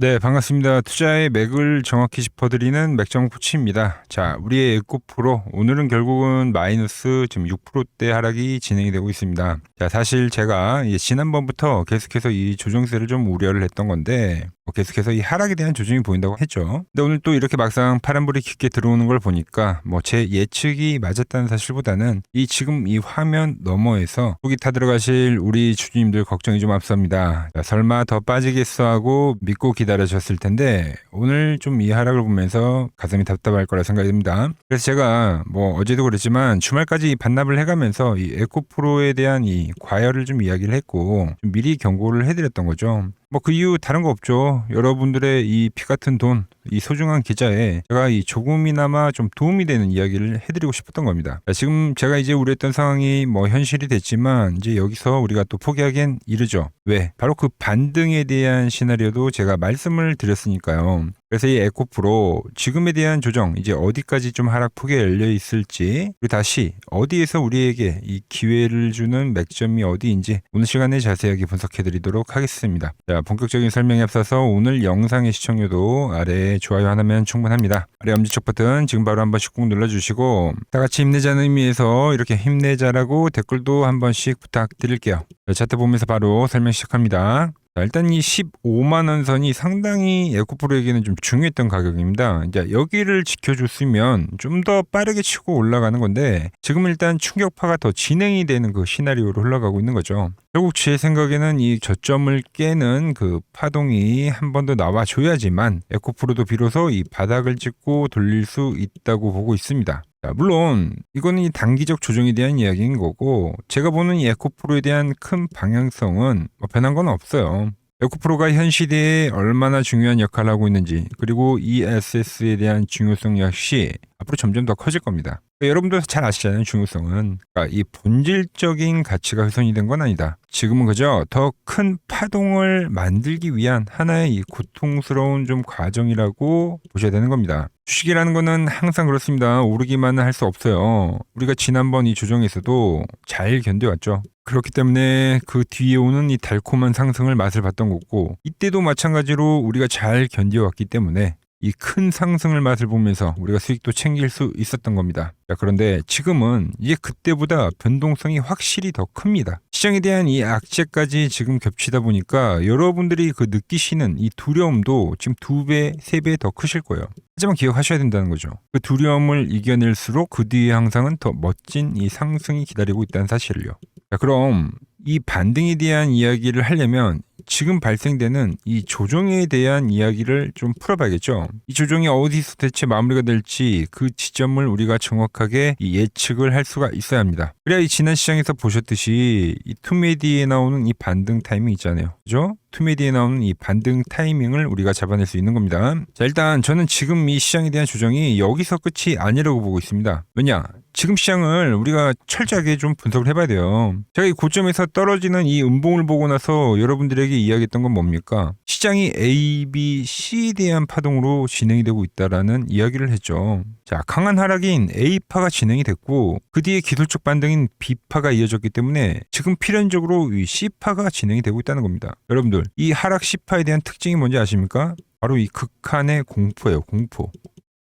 네, 반갑습니다. 투자의 맥을 정확히 짚어드리는 맥정 코치입니다. 자, 우리의 에코프로 오늘은 결국은 마이너스 지금 6%대 하락이 진행이 되고 있습니다. 자, 사실 제가 지난번부터 계속해서 이 조정세를 좀 우려를 했던 건데 계속해서 이 하락에 대한 조정이 보인다고 했죠. 근데 오늘 또 이렇게 막상 파란불이 깊게 들어오는 걸 보니까 제 예측이 맞았다는 사실보다는 이 지금 이 화면 너머에서 속이 타들어가실 우리 주주님들 걱정이 좀 앞섭니다. 자, 설마 더 빠지겠어 하고 믿고 기다려졌을 텐데 오늘 좀 이 하락을 보면서 가슴이 답답할 거라 생각이 듭니다. 그래서 제가 어제도 그랬지만 주말까지 반납을 해가면서 이 에코프로에 대한 이 과열을 좀 이야기를 했고 좀 미리 경고를 해드렸던 거죠. 그 이유 다른 거 없죠. 여러분들의 이 피 같은 돈, 이 소중한 계좌에 제가 이 조금이나마 좀 도움이 되는 이야기를 해드리고 싶었던 겁니다. 자, 지금 제가 이제 우려했던 상황이 현실이 됐지만 이제 여기서 우리가 또 포기하기엔 이르죠. 왜? 바로 그 반등에 대한 시나리오도 제가 말씀을 드렸으니까요. 그래서 이 에코프로 지금에 대한 조정 이제 어디까지 좀 하락폭에 열려 있을지 그리고 다시 어디에서 우리에게 이 기회를 주는 맥점이 어디인지 오늘 시간에 자세하게 분석해 드리도록 하겠습니다. 자, 본격적인 설명에 앞서서 오늘 영상의 시청료도 아래에 좋아요 하나면 충분합니다. 아래 엄지척 버튼 지금 바로 한 번씩 꾹 눌러주시고 다 같이 힘내자는 의미에서 이렇게 힘내자라고 댓글도 한 번씩 부탁드릴게요. 자, 차트 보면서 바로 설명 시작합니다. 자, 일단 이 15만 원 선이 상당히 에코프로에게는 좀 중요했던 가격입니다. 이제 여기를 지켜줬으면 좀 더 빠르게 치고 올라가는 건데 지금은 일단 충격파가 더 진행이 되는 그 시나리오로 흘러가고 있는 거죠. 결국 제 생각에는 이 저점을 깨는 그 파동이 한 번 더 나와줘야지만 에코프로도 비로소 이 바닥을 찍고 돌릴 수 있다고 보고 있습니다. 자, 물론 이거는 이 단기적 조정에 대한 이야기인 거고 제가 보는 이 에코프로에 대한 큰 방향성은 변한 건 없어요. 에코프로가 현 시대에 얼마나 중요한 역할을 하고 있는지 그리고 ESS에 대한 중요성 역시 앞으로 점점 더 커질 겁니다. 여러분도 잘 아시잖아요. 중요성은 이 본질적인 가치가 훼손이 된 건 아니다. 지금은 그저 더 큰 파동을 만들기 위한 하나의 이 고통스러운 좀 과정이라고 보셔야 되는 겁니다. 주식이라는 거는 항상 그렇습니다. 오르기만은 할 수 없어요. 우리가 지난번 이 조정에서도 잘 견뎌왔죠. 그렇기 때문에 그 뒤에 오는 이 달콤한 상승을 맛을 봤던 거고 이때도 마찬가지로 우리가 잘 견뎌왔기 때문에 이 큰 상승을 맛을 보면서 우리가 수익도 챙길 수 있었던 겁니다. 자, 그런데 지금은 이게 그때보다 변동성이 확실히 더 큽니다. 시장에 대한 이 악재까지 지금 겹치다 보니까 여러분들이 그 느끼시는 이 두려움도 지금 2배, 3배 더 크실 거예요. 하지만 기억하셔야 된다는 거죠. 그 두려움을 이겨낼수록 그 뒤에 항상은 더 멋진 이 상승이 기다리고 있다는 사실을요. 자, 그럼 이 반등에 대한 이야기를 하려면 지금 발생되는 이 조정에 대한 이야기를 좀 풀어봐야겠죠. 이 조정이 어디서 대체 마무리가 될지 그 지점을 우리가 정확하게 예측을 할 수가 있어야 합니다. 그래야 이 지난 시장에서 보셨듯이 이 투메디에 나오는 이 반등 타이밍 있잖아요. 그죠? 투메디에 나오는 이 반등 타이밍을 우리가 잡아낼 수 있는 겁니다. 자, 일단 저는 지금 이 시장에 대한 조정이 여기서 끝이 아니라고 보고 있습니다. 왜냐? 지금 시장을 우리가 철저하게 좀 분석을 해봐야 돼요. 제가 이 고점에서 떨어지는 이 음봉을 보고 나서 여러분들에게 이야기했던 건 뭡니까? 시장이 A, B, C에 대한 파동으로 진행이 되고 있다라는 이야기를 했죠. 자, 강한 하락인 A파가 진행이 됐고 그 뒤에 기술적 반등인 B파가 이어졌기 때문에 지금 필연적으로 이 C파가 진행이 되고 있다는 겁니다. 여러분들, 이 하락 C파에 대한 특징이 뭔지 아십니까? 바로 이 극한의 공포예요, 공포.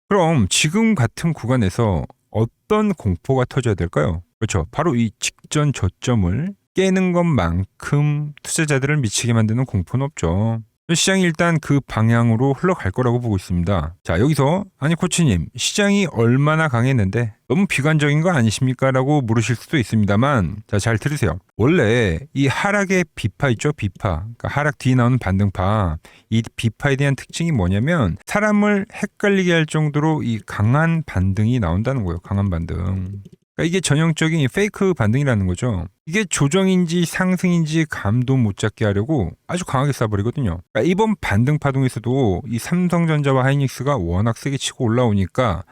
그럼 지금 같은 구간에서 어떤 공포가 터져야 될까요? 그렇죠. 바로 이 직전 저점을 깨는 것만큼 투자자들을 미치게 만드는 공포는 없죠. 시장이 일단 그 방향으로 흘러갈 거라고 보고 있습니다. 자, 여기서 아니 코치님, 시장이 얼마나 강했는데 너무 비관적인 거 아니십니까? 라고 물으실 수도 있습니다만 자, 잘 들으세요. 원래 이 하락의 B파 있죠? B파. 그러니까 하락 뒤에 나오는 반등파. 이 B파에 대한 특징이 뭐냐면 사람을 헷갈리게 할 정도로 이 강한 반등이 나온다는 거예요. 강한 반등. 이게 전형적인 페이크 반등이라는 거죠. 이게 조정인지 상승인지 감도 못 잡게 하려고 아주 강하게 쏴버리거든요. 이번 반등 파동에서도 이 삼성전자와 하이닉스가 워낙 세게 치고 올라오니까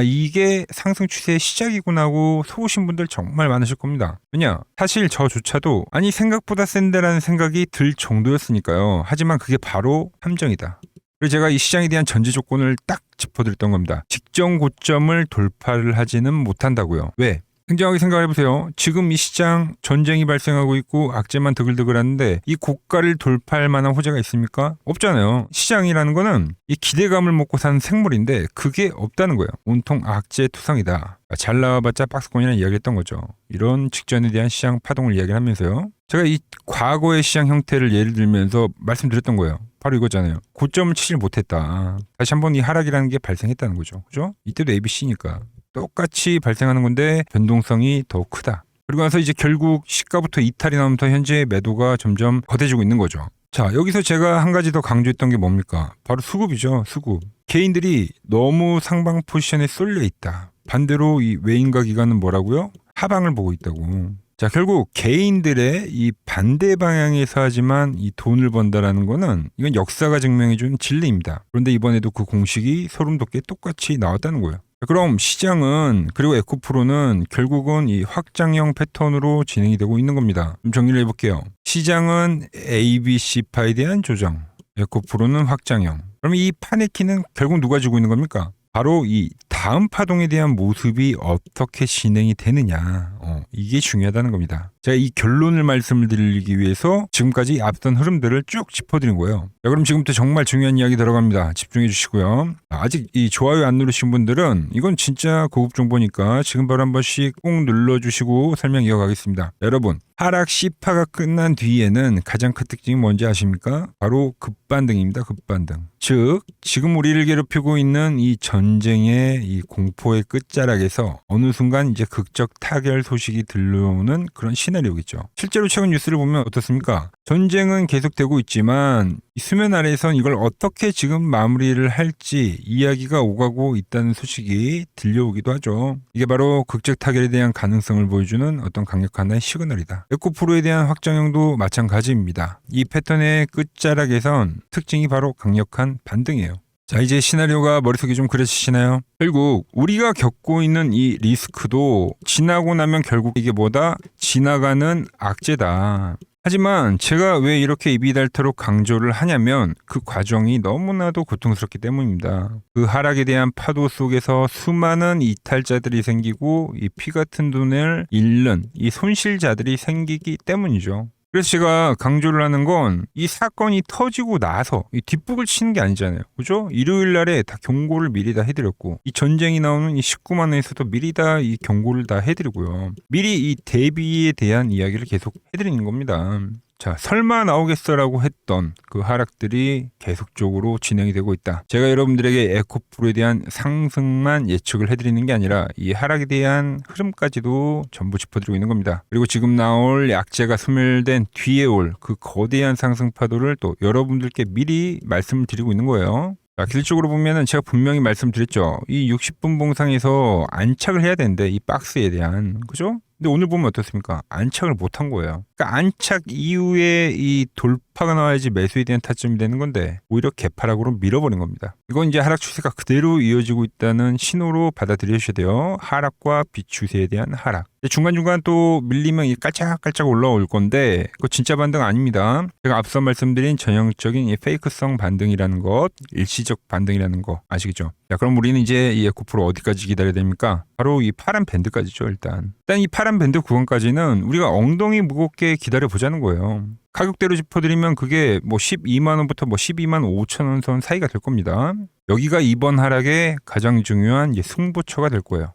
이게 상승 추세의 시작이구나 하고 속으신 분들 정말 많으실 겁니다. 왜냐? 사실 저조차도 생각보다 센데라는 생각이 들 정도였으니까요. 하지만 그게 바로 함정이다. 그래서 제가 이 시장에 대한 전제 조건을 딱 짚어드렸던 겁니다. 직전 고점을 돌파를 하지는 못한다고요. 왜? 냉정하게 생각해보세요. 지금 이 시장 전쟁이 발생하고 있고 악재만 드글드글하는데 이 고가를 돌파할 만한 호재가 있습니까? 없잖아요. 시장이라는 거는 이 기대감을 먹고 사는 생물인데 그게 없다는 거예요. 온통 악재 투성이다. 잘 나와봤자 박스권이라는 이야기를 했던 거죠. 이런 직전에 대한 시장 파동을 이야기를 하면서요. 제가 이 과거의 시장 형태를 예를 들면서 말씀드렸던 거예요. 바로 이거잖아요. 고점을 치질 못했다. 다시 한번 이 하락이라는 게 발생했다는 거죠. 그죠? 이때도 ABC니까. 똑같이 발생하는 건데 변동성이 더욱 크다. 그리고 나서 이제 결국 시가부터 이탈이 나오면서 현재 매도가 점점 거대해지고 있는 거죠. 자, 여기서 제가 한 가지 더 강조했던 게 뭡니까? 바로 수급이죠. 수급. 개인들이 너무 상방 포지션에 쏠려 있다. 반대로 이 외인과 기관은 뭐라고요? 하방을 보고 있다고. 자, 결국 개인들의 이 반대 방향에서 하지만 이 돈을 번다라는 거는 이건 역사가 증명해준 진리입니다. 그런데 이번에도 그 공식이 소름 돋게 똑같이 나왔다는 거예요. 그럼 시장은 그리고 에코프로는 결국은 이 확장형 패턴으로 진행이 되고 있는 겁니다. 좀 정리를 해볼게요. 시장은 ABC파에 대한 조정, 에코프로는 확장형. 그럼 이 판의 키는 결국 누가 쥐고 있는 겁니까? 바로 이 다음 파동에 대한 모습이 어떻게 진행이 되느냐, 이게 중요하다는 겁니다. 제가 이 결론을 말씀을 드리기 위해서 지금까지 앞선 흐름들을 쭉 짚어드린 거예요. 자, 그럼 지금부터 정말 중요한 이야기 들어갑니다. 집중해 주시고요. 아직 이 좋아요 안 누르신 분들은 이건 진짜 고급 정보니까 지금 바로 한 번씩 꼭 눌러주시고 설명 이어가겠습니다. 여러분, 하락 C파가 끝난 뒤에는 가장 큰 특징이 뭔지 아십니까? 바로 급반등입니다. 급반등. 즉 지금 우리를 괴롭히고 있는 이 전쟁의 이 공포의 끝자락에서 어느 순간 이제 극적 타결 소식이 들려오는 그런 시나리오겠죠. 실제로 최근 뉴스를 보면 어떻습니까? 전쟁은 계속되고 있지만 수면 아래에선 이걸 어떻게 지금 마무리를 할지 이야기가 오가고 있다는 소식이 들려오기도 하죠. 이게 바로 극적 타결에 대한 가능성을 보여주는 어떤 강력한 하나의 시그널이다. 에코프로에 대한 확장형도 마찬가지입니다. 이 패턴의 끝자락에선 특징이 바로 강력한 반등이에요. 자, 이제 시나리오가 머릿속에 좀 그려지시나요? 결국 우리가 겪고 있는 이 리스크도 지나고 나면 결국 이게 뭐다? 지나가는 악재다. 하지만 제가 왜 이렇게 입이 닳도록 강조를 하냐면 그 과정이 너무나도 고통스럽기 때문입니다. 그 하락에 대한 파도 속에서 수많은 이탈자들이 생기고 이 피 같은 돈을 잃는 이 손실자들이 생기기 때문이죠. 그래서 제가 강조를 하는 건 이 사건이 터지고 나서 이 뒷북을 치는 게 아니잖아요. 그죠? 일요일 날에 다 경고를 미리 다 해드렸고 이 전쟁이 나오는 이 19만 원에서도 미리 다 이 경고를 다 해드리고요. 미리 이 대비에 대한 이야기를 계속 해드리는 겁니다. 자, 설마 나오겠어라고 했던 그 하락들이 계속적으로 진행이 되고 있다. 제가 여러분들에게 에코프로에 대한 상승만 예측을 해드리는 게 아니라 이 하락에 대한 흐름까지도 전부 짚어드리고 있는 겁니다. 그리고 지금 나올 약재가 소멸된 뒤에 올 그 거대한 상승 파도를 또 여러분들께 미리 말씀을 드리고 있는 거예요. 자, 길적으로 보면은 제가 분명히 말씀드렸죠. 이 60분 봉상에서 안착을 해야 되는데 이 박스에 대한, 그죠? 근데 오늘 보면 어떻습니까? 안착을 못한 거예요. 그러니까 안착 이후에 이 돌파가 나와야지 매수에 대한 타점이 되는 건데 오히려 개파락으로 밀어버린 겁니다. 이건 이제 하락 추세가 그대로 이어지고 있다는 신호로 받아들여주셔야 돼요. 하락과 비추세에 대한 하락. 중간중간 또 밀리면 깔짝깔짝 올라올 건데 그거 진짜 반등 아닙니다. 제가 앞서 말씀드린 전형적인 이 페이크성 반등이라는 것, 일시적 반등이라는 거 아시겠죠? 자, 그럼 우리는 이제 이 에코프로 어디까지 기다려야 됩니까? 바로 이 파란 밴드까지죠. 일단 이 파란 밴드 구간까지는 우리가 엉덩이 무겁게 기다려보자는 거예요. 가격대로 짚어드리면 그게 뭐 12만 원부터 뭐 12만 5천 원 선 사이가 될 겁니다. 여기가 이번 하락의 가장 중요한 승부처가 될 거예요.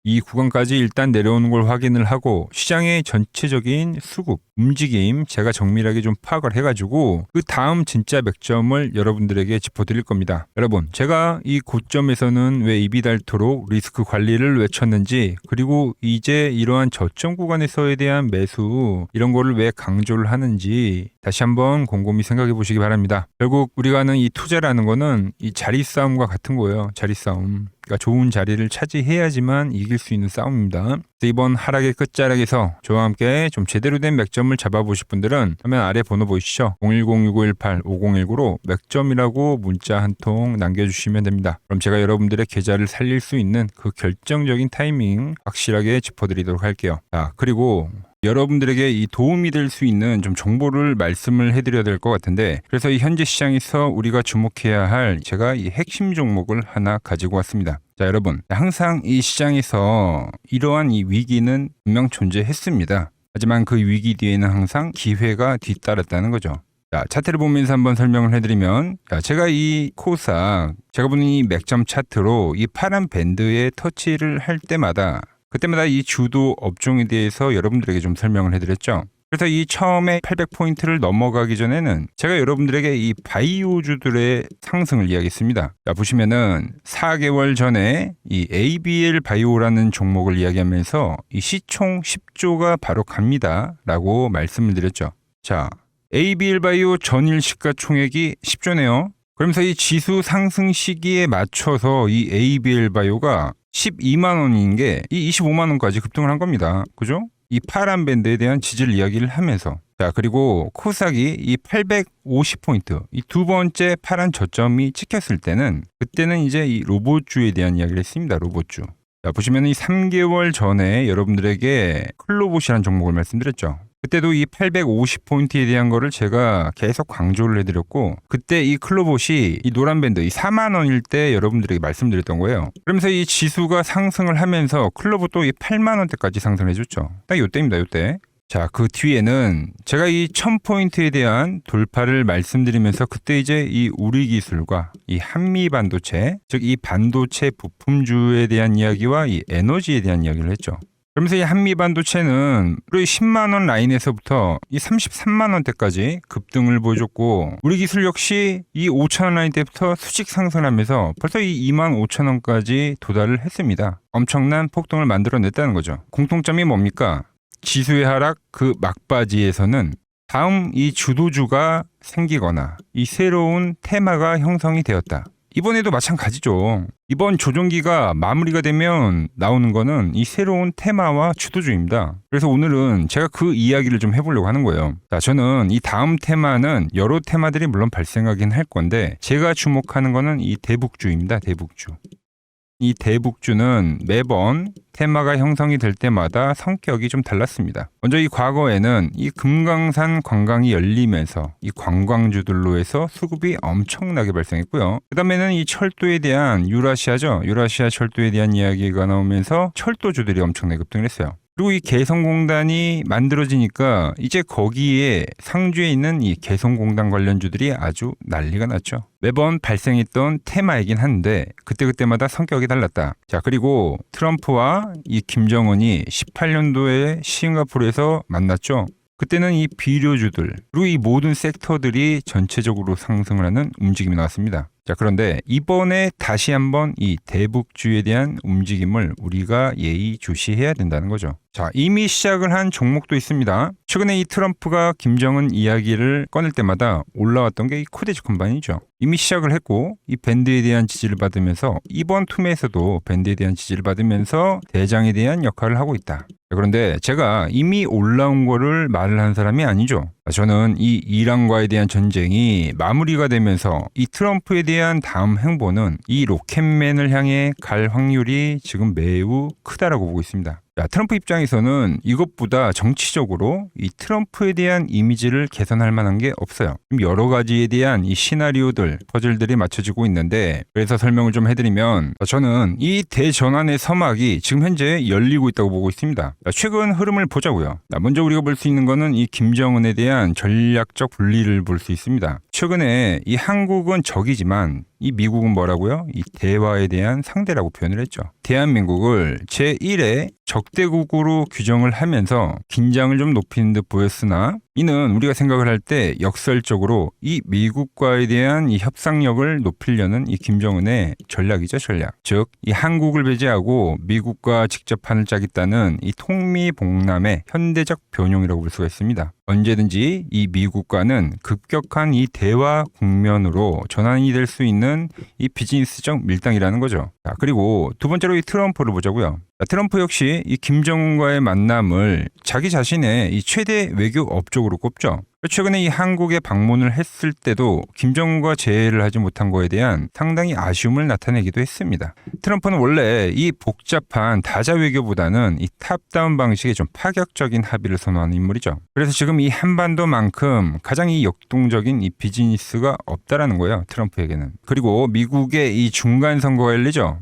이 구간까지 일단 내려오는 걸 확인을 하고 시장의 전체적인 수급, 움직임 제가 정밀하게 좀 파악을 해가지고 그 다음 진짜 맥점을 여러분들에게 짚어드릴 겁니다. 여러분, 제가 이 고점에서는 왜 입이 닳도록 리스크 관리를 외쳤는지, 그리고 이제 이러한 저점 구간에서에 대한 매수 이런 거를 왜 강조를 하는지 다시 한번 곰곰이 생각해 보시기 바랍니다. 결국 우리가 하는 이 투자라는 거는 이 자리 싸움과 같은 거예요. 자리 싸움. 그러니까 좋은 자리를 차지해야지만 이길 수 있는 싸움입니다. 이번 하락의 끝자락에서 저와 함께 좀 제대로 된 맥점을 잡아보실 분들은 화면 아래 번호 보이시죠? 010-6518-5019로 맥점이라고 문자 한 통 남겨주시면 됩니다. 그럼 제가 여러분들의 계좌를 살릴 수 있는 그 결정적인 타이밍 확실하게 짚어드리도록 할게요. 자, 그리고 여러분들에게 이 도움이 될 수 있는 좀 정보를 말씀을 해드려야 될 것 같은데, 그래서 이 현재 시장에서 우리가 주목해야 할 제가 이 핵심 종목을 하나 가지고 왔습니다. 자, 여러분, 항상 이 시장에서 이러한 이 위기는 분명 존재했습니다. 하지만 그 위기 뒤에는 항상 기회가 뒤따랐다는 거죠. 자, 차트를 보면서 한번 설명을 해드리면, 자, 제가 이 코스닥, 제가 보는 이 맥점 차트로 이 파란 밴드에 터치를 할 때마다, 그때마다 이 주도 업종에 대해서 여러분들에게 좀 설명을 해드렸죠. 그래서 이 처음에 800포인트를 넘어가기 전에는 제가 여러분들에게 이 바이오주들의 상승을 이야기했습니다. 자, 보시면은 4개월 전에 이 ABL 바이오라는 종목을 이야기하면서 이 시총 10조가 바로 갑니다 라고 말씀을 드렸죠. 자, ABL 바이오 전일 시가총액이 10조네요. 그러면서 이 지수 상승 시기에 맞춰서 이 ABL 바이오가 12만 원인 게 이 25만 원까지 급등을 한 겁니다. 그죠? 이 파란 밴드에 대한 지지를 이야기를 하면서, 자, 그리고 코스닥이 이 850포인트, 이 두 번째 파란 저점이 찍혔을 때는, 그때는 이제 이 로봇주에 대한 이야기를 했습니다. 로봇주. 자, 보시면 이 3개월 전에 여러분들에게 클로봇이라는 종목을 말씀드렸죠. 그때도 이 850포인트에 대한 거를 제가 계속 강조를 해드렸고, 그때 이 클로봇이 이 노란 밴드 이 4만 원일 때 여러분들에게 말씀드렸던 거예요. 그러면서 이 지수가 상승을 하면서 클로봇도 이 8만 원대까지 상승을 해줬죠. 딱 요때입니다. 요때. 자, 그 뒤에는 제가 이 1000포인트에 대한 돌파를 말씀드리면서 그때 이제 이 우리 기술과 이 한미 반도체, 즉 이 반도체 부품주에 대한 이야기와 이 에너지에 대한 이야기를 했죠. 그러면서 이 한미 반도체는 우리 10만 원 라인에서부터 이 33만 원대까지 급등을 보여줬고, 우리 기술 역시 이 5천 원 라인대부터 수직 상승하면서 벌써 이 2만 5천 원까지 도달을 했습니다. 엄청난 폭등을 만들어냈다는 거죠. 공통점이 뭡니까? 지수의 하락 그 막바지에서는 다음 이 주도주가 생기거나 이 새로운 테마가 형성이 되었다. 이번에도 마찬가지죠. 이번 조정기가 마무리가 되면 나오는 거는 이 새로운 테마와 주도주입니다. 그래서 오늘은 제가 그 이야기를 좀 해보려고 하는 거예요. 자, 저는 이 다음 테마는 여러 테마들이 물론 발생하긴 할 건데, 제가 주목하는 거는 이 대북주입니다. 대북주. 이 대북주는 매번 테마가 형성이 될 때마다 성격이 좀 달랐습니다. 먼저 이 과거에는 이 금강산 관광이 열리면서 이 관광주들로 해서 수급이 엄청나게 발생했고요. 그 다음에는 이 철도에 대한 유라시아죠. 유라시아 철도에 대한 이야기가 나오면서 철도주들이 엄청나게 급등을 했어요. 그리고 이 개성공단이 만들어지니까 이제 거기에 상주에 있는 이 개성공단 관련주들이 아주 난리가 났죠. 매번 발생했던 테마이긴 한데 그때마다 성격이 달랐다. 자, 그리고 트럼프와 이 김정은이 18년도에 싱가포르에서 만났죠. 그때는 이 비료주들 그리고 이 모든 섹터들이 전체적으로 상승을 하는 움직임이 나왔습니다. 자, 그런데 이번에 다시 한번 이 대북주에 대한 움직임을 우리가 예의주시해야 된다는 거죠. 자, 이미 시작을 한 종목도 있습니다. 최근에 이 트럼프가 김정은 이야기를 꺼낼 때마다 올라왔던 게 이 코데지 컴바인이죠. 이미 시작을 했고 이 밴드에 대한 지지를 받으면서 이번 툼에서도 밴드에 대한 지지를 받으면서 대장에 대한 역할을 하고 있다. 그런데 제가 이미 올라온 거를 말을 한 사람이 아니죠. 저는 이 이란과에 대한 전쟁이 마무리가 되면서 이 트럼프에 대한 다음 행보는 이 로켓맨을 향해 갈 확률이 지금 매우 크다라고 보고 있습니다. 자, 트럼프 입장에서는 이것보다 정치적으로 이 트럼프에 대한 이미지를 개선할 만한 게 없어요. 여러 가지에 대한 이 시나리오들, 퍼즐들이 맞춰지고 있는데, 그래서 설명을 좀 해드리면 저는 이 대전환의 서막이 지금 현재 열리고 있다고 보고 있습니다. 최근 흐름을 보자고요. 먼저 우리가 볼 수 있는 거는 이 김정은에 대한 전략적 분리를 볼 수 있습니다. 최근에 이 한국은 적이지만 이 미국은 뭐라고요? 이 대화에 대한 상대라고 표현을 했죠. 대한민국을 제1의 적대국으로 규정을 하면서 긴장을 좀 높이는 듯 보였으나, 이는 우리가 생각을 할 때 역설적으로 이 미국과에 대한 이 협상력을 높이려는 이 김정은의 전략이죠, 전략. 즉, 이 한국을 배제하고 미국과 직접 판을 짜겠다는 이 통미봉남의 현대적 변형이라고 볼 수가 있습니다. 언제든지 이 미국과는 급격한 이 대화 국면으로 전환이 될 수 있는 이 비즈니스적 밀당이라는 거죠. 자, 그리고 두 번째로 이 트럼프를 보자고요. 트럼프 역시 이 김정은과의 만남을 자기 자신의 이 최대 외교 업적으로 꼽죠. 최근에 이 한국에 방문을 했을 때도 김정은과 재회를 하지 못한 거에 대한 상당히 아쉬움을 나타내기도 했습니다. 트럼프는 원래 이 복잡한 다자 외교보다는 이 탑다운 방식의 좀 파격적인 합의를 선호하는 인물이죠. 그래서 지금 이 한반도만큼 가장 이 역동적인 이 비즈니스가 없다라는 거예요. 트럼프에게는. 그리고 미국의 이 중간 선거가 열리죠.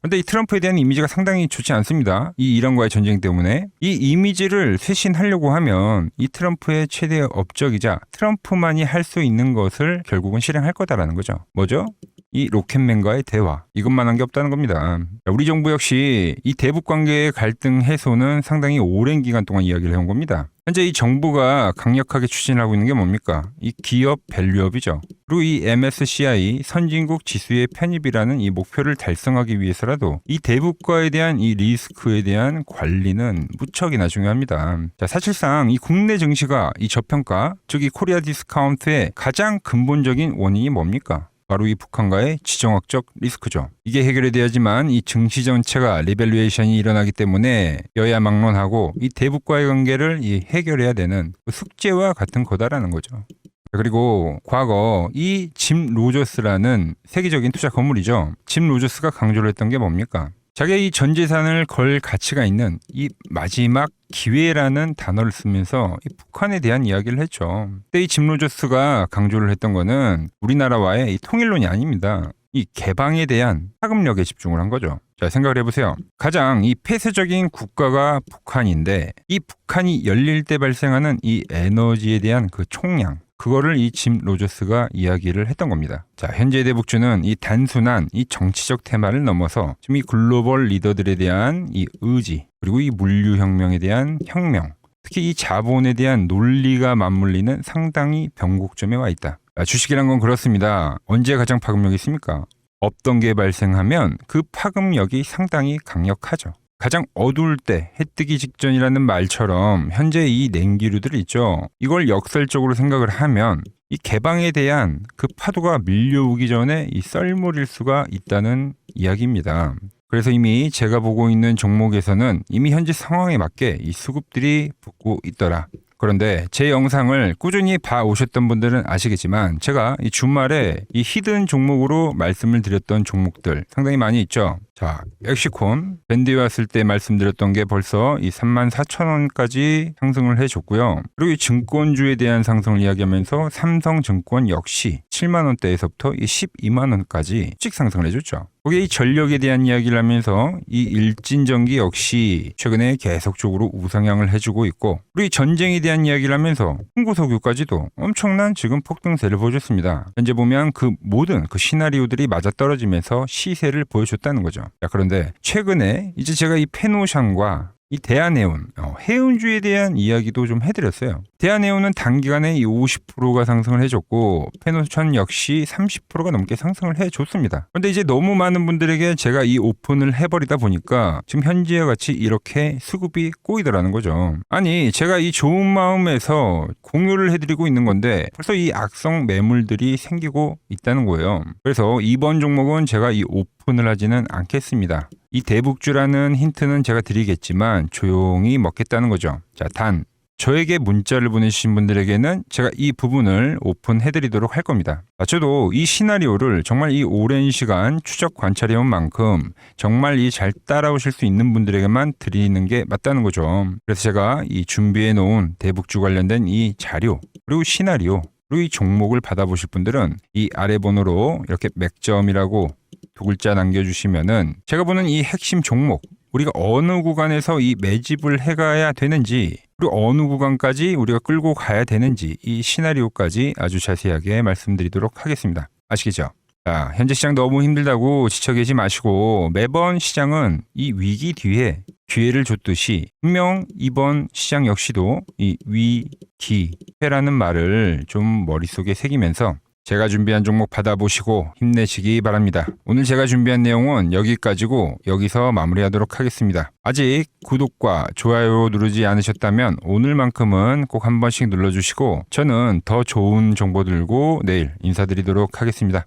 근데 이 트럼프에 대한 이미지가 상당히 좋지 않습니다. 이 이란과의 전쟁 때문에. 이 이미지를 쇄신하려고 하면 이 트럼프의 최대 업적이자 트럼프만이 할 수 있는 것을 결국은 실행할 거다라는 거죠. 뭐죠? 이 로켓맨과의 대화. 이것만 한 게 없다는 겁니다. 우리 정부 역시 이 대북 관계의 갈등 해소는 상당히 오랜 기간 동안 이야기를 해온 겁니다. 현재 이 정부가 강력하게 추진하고 있는 게 뭡니까? 이 기업 밸류업이죠. 그리고 이 MSCI 선진국 지수의 편입이라는 이 목표를 달성하기 위해서라도 이 대북과에 대한 이 리스크에 대한 관리는 무척이나 중요합니다. 자, 사실상 이 국내 증시가 이 저평가, 즉 이 코리아 디스카운트의 가장 근본적인 원인이 뭡니까? 바로 이 북한과의 지정학적 리스크죠. 이게 해결이 돼야지만 이 증시 전체가 리밸류에이션이 일어나기 때문에 여야 막론하고 이 대북과의 관계를 해결해야 되는 숙제와 같은 거다라는 거죠. 그리고 과거 이 짐 로저스라는 세계적인 투자 건물이죠. 짐 로저스가 강조를 했던 게 뭡니까? 자기의 이 전 재산을 걸 가치가 있는 이 마지막 기회라는 단어를 쓰면서 이 북한에 대한 이야기를 했죠. 그때 이 짐 로저스가 강조를 했던 거는 우리나라와의 이 통일론이 아닙니다. 이 개방에 대한 파급력에 집중을 한 거죠. 자, 생각을 해보세요. 가장 이 폐쇄적인 국가가 북한인데 이 북한이 열릴 때 발생하는 이 에너지에 대한 그 총량, 그거를 이 짐 로저스가 이야기를 했던 겁니다. 자, 현재 대북주는 이 단순한 이 정치적 테마를 넘어서 지금 이 글로벌 리더들에 대한 이 의지, 그리고 이 물류혁명에 대한 혁명, 특히 이 자본에 대한 논리가 맞물리는 상당히 변곡점에 와 있다. 주식이란 건 그렇습니다. 언제 가장 파급력이 있습니까? 없던 게 발생하면 그 파급력이 상당히 강력하죠. 가장 어두울 때 해 뜨기 직전이라는 말처럼 현재 이 냉기류들 있죠. 이걸 역설적으로 생각을 하면 이 개방에 대한 그 파도가 밀려오기 전에 이 썰물일 수가 있다는 이야기입니다. 그래서 이미 제가 보고 있는 종목에서는 이미 현재 상황에 맞게 이 수급들이 붙고 있더라. 그런데 제 영상을 꾸준히 봐오셨던 분들은 아시겠지만 제가 이 주말에 이 히든 종목으로 말씀을 드렸던 종목들 상당히 많이 있죠. 자, 엑시콘 밴드에 왔을 때 말씀드렸던 게 벌써 이 34,000원까지 상승을 해줬고요. 그리고 이 증권주에 대한 상승을 이야기하면서 삼성증권 역시 7만원대에서부터 이 12만원까지 일찍 상승을 해줬죠. 거기에 이 전력에 대한 이야기를 하면서 이 일진전기 역시 최근에 계속적으로 우상향을 해주고 있고, 그리고 이 전쟁에 대한 이야기를 하면서 홍보석유까지도 엄청난 지금 폭등세를 보여줬습니다. 현재 보면 그 모든 그 시나리오들이 맞아떨어지면서 시세를 보여줬다는 거죠. 자, 그런데 최근에 이제 제가 이 페노샹과 이 대한해운, 해운주에 대한 이야기도 좀 해드렸어요. 대한해운은 단기간에 이 50%가 상승을 해줬고 페노션 역시 30%가 넘게 상승을 해줬습니다. 그런데 이제 너무 많은 분들에게 제가 이 오픈을 해버리다 보니까 지금 현재와 같이 이렇게 수급이 꼬이더라는 거죠. 아니, 제가 이 좋은 마음에서 공유를 해드리고 있는 건데 벌써 이 악성 매물들이 생기고 있다는 거예요. 그래서 이번 종목은 제가 이 오픈을 하지는 않겠습니다. 이 대북주라는 힌트는 제가 드리겠지만 조용히 먹겠다는 거죠. 자, 단 저에게 문자를 보내주신 분들에게는 제가 이 부분을 오픈해드리도록 할 겁니다. 저도 이 시나리오를 정말 이 오랜 시간 추적 관찰해온 만큼 정말 이 잘 따라오실 수 있는 분들에게만 드리는 게 맞다는 거죠. 그래서 제가 이 준비해놓은 대북주 관련된 이 자료, 그리고 시나리오, 그리고 이 종목을 받아보실 분들은 이 아래 번호로 이렇게 맥점이라고 두 글자 남겨주시면은 제가 보는 이 핵심 종목, 우리가 어느 구간에서 이 매집을 해가야 되는지, 그리고 어느 구간까지 우리가 끌고 가야 되는지 이 시나리오까지 아주 자세하게 말씀드리도록 하겠습니다. 아시겠죠? 자, 현재 시장 너무 힘들다고 지쳐 계시 마시고 매번 시장은 이 위기 뒤에 기회를 줬듯이 분명 이번 시장 역시도 이 위기회라는 말을 좀 머릿속에 새기면서 제가 준비한 종목 받아보시고 힘내시기 바랍니다. 오늘 제가 준비한 내용은 여기까지고 여기서 마무리하도록 하겠습니다. 아직 구독과 좋아요 누르지 않으셨다면 오늘만큼은 꼭 한 번씩 눌러주시고 저는 더 좋은 정보 들고 내일 인사드리도록 하겠습니다.